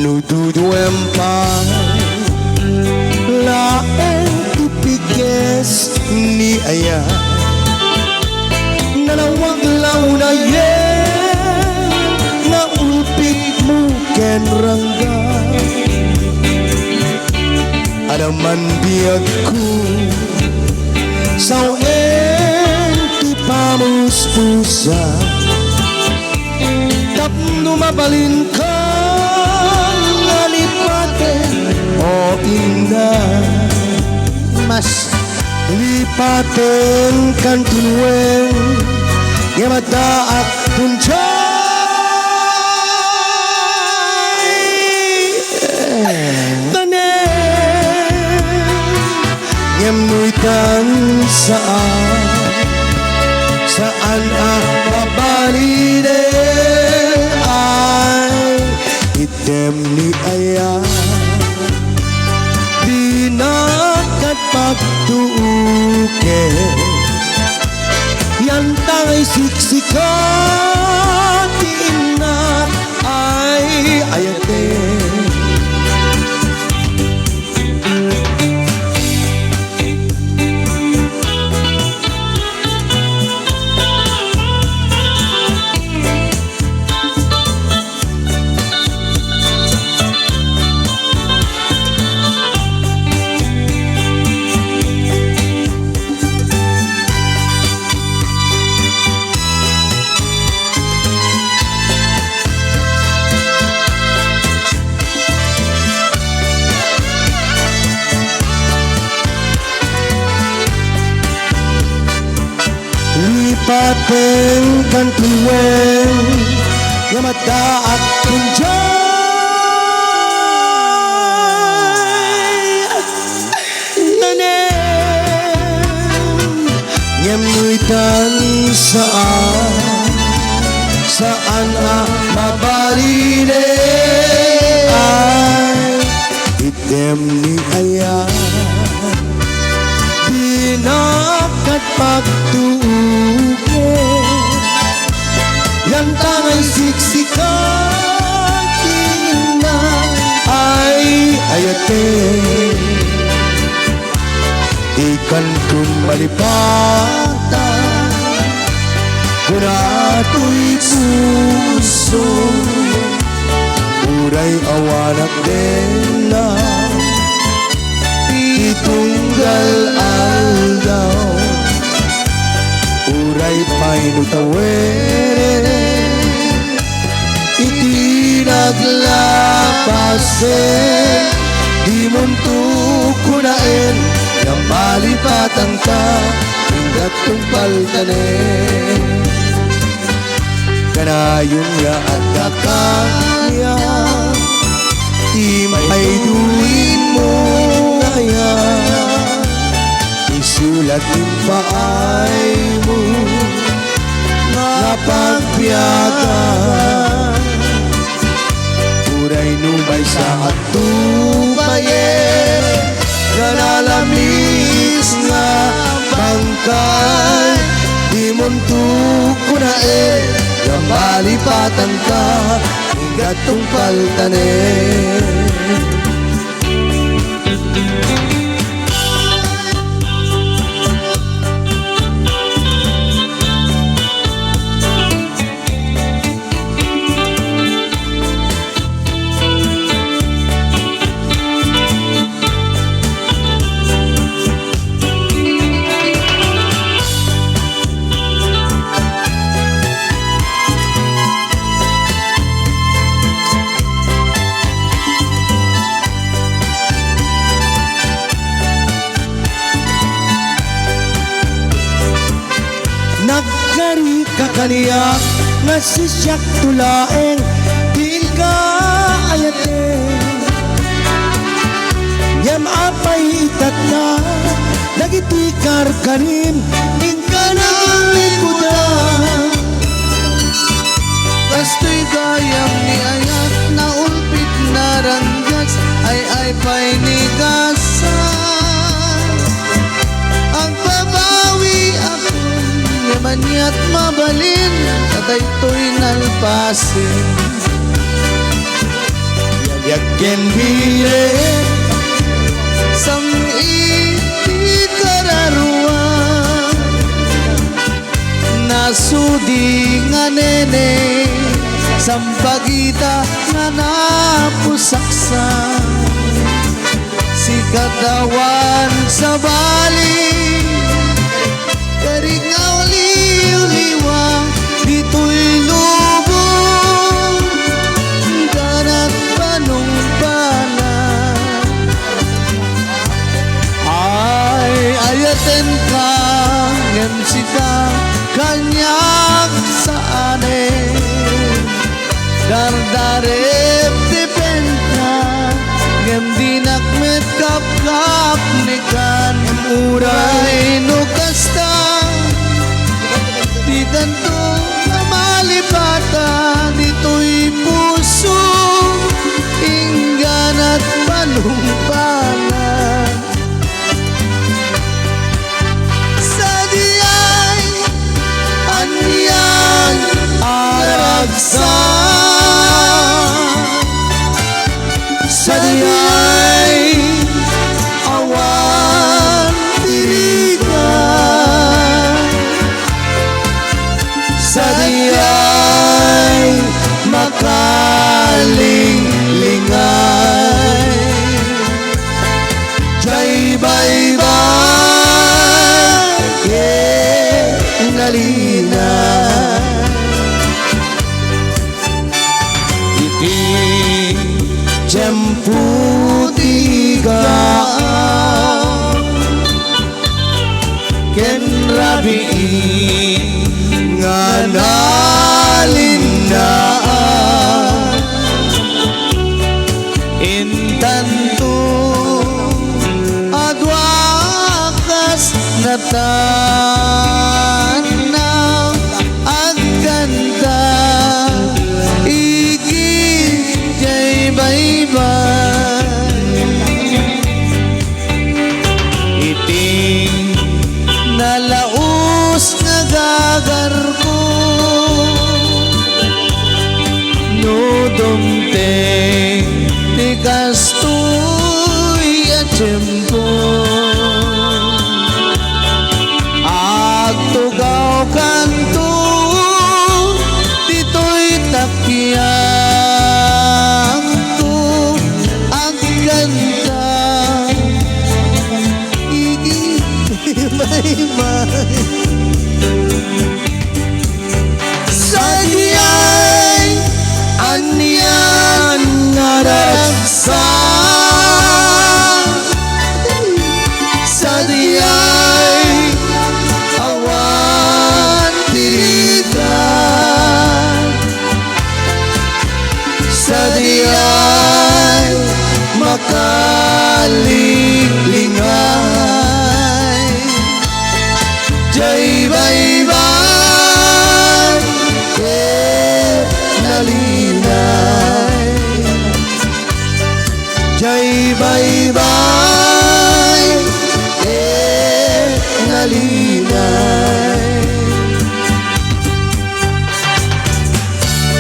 Nududuempang laeng tipikes ni aya nalawag lang na yen na ulpit mo ken rangga adaman biyag ko sawen ti pamuspusa tapno mabalin ka o inda mas lipaten kan tunwen nga madaak tunjay tanen ngem nuitan saan babalide ay item ni aya nakat pagtuuke yan tangay siksikan tina ay ayate lipaten kan tunwen nga madaak tunjay tanen ngem nuitan saan mabalide ay item ni aya dinakat pagtuuke yan tangay siksikan tina ay ayate ikan kung malipatan kunato'y puso uray awanak dela itunggal aldaw uray painutawere iti naglapasen di muntuk kunaen yang malipatan ka hinggat tumpal tanen kanayon ya at kakanya di may duin mo ngaya isulat yung paay mo nga pagpiyagan uray numay sa atubaye ganalamis nga bangkay di muntuk kunae nga malipatan ka hinggat tungpal tanen nagkari kakaniyak nga sisyak tulaeng diin ka ayate yam apay itat na nagitikar kanin ingka ng likudan kasto'y gayam ni ayat na ulpit na ranggats ay pa'y nigasan ang babawi ako maniat mabalin katay to'y nalpasin Yakin bire sang ikararwa nasudi nga nene sampagita nga napusaksa si katawan sa bali karingaw liw-liwa dito'y lubong ganat panumpana ay ayaten ka MC ka kanyak sa ane dardarep dependa ngem dinakmet kap-kap nikan uray no kasta di ganto na malipata dito'y puso inggan at panumpalan sa diyay anyan aragsan sa diyay awan dirigan sa diyay makalinglingan jay baybay nalina iti jempu tiga ken rabi nga nalinaan intanto adwakas natanaw ang ganda igit jay baybay iting nalaos nga gagar ko no dumteng ti kastoy at tiyempo agtugaw kanto dito'y takyang to ang ganda igibay-bay sa diyay anyan nga ragsan sa diyay awan dirigan sa diyay makalinglingan jay baybay nalinay jay baybay